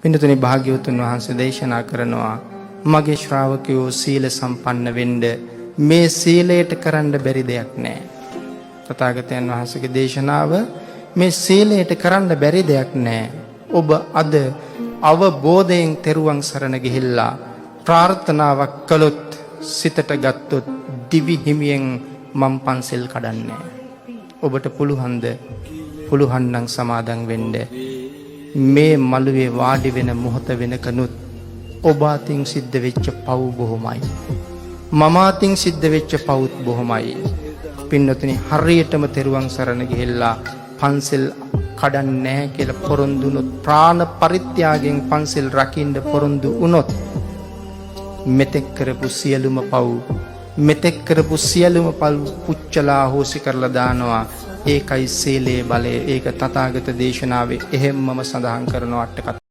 පින්නතුනි භාග්‍යවතුන් වහන්සේ දේශනා කරනවා මගේ ශ්‍රාවකයෝ සීල සම්පන්න වෙන්න මේ සීලයට කරන්න බැරි දෙයක් නැහැ. තථාගතයන් වහන්සේගේ දේශනාව මේ සීලයට කරන්න බැරි දෙයක් නැහැ. ඔබ අද අවබෝධයෙන් තෙරුවන් සරණ ගිහිල්ලා ප්‍රාර්ථනාවක් කළොත් සිතට ගත්තොත් දිවි හිමියෙන් මම් පන්සල් කඩන්නේ. ඔබට පුළුවන්ද? පුළුවන් නම් සමාදන් වෙන්න. මේ මළුවේ වාඩි වෙන මොහොත වෙනකනුත් ඔබ අතින් සිද්ධ වෙච්ච පව් බොහොමයි. මම අතින් සිද්ධ වෙච්ච පව්ත් බොහොමයි. පින්නතුනි හරියටම තෙරුවන් සරණ ගිහිල්ලා පන්සල් කඩන්නේ නැහැ කියලා පොරොන්දු වුණොත් ප්‍රාණ පරිත්‍යාගයෙන් පන්සල් රකින්න පොරොන්දු වුණොත් මෙතෙක් කරපු සියලුම පව් පුච්චලා හොසි කරලා දානවා. ඒකයි සීලේ බලය. ඒක තථාගත දේශනාවේ එහෙම්මම සඳහන් කරන අට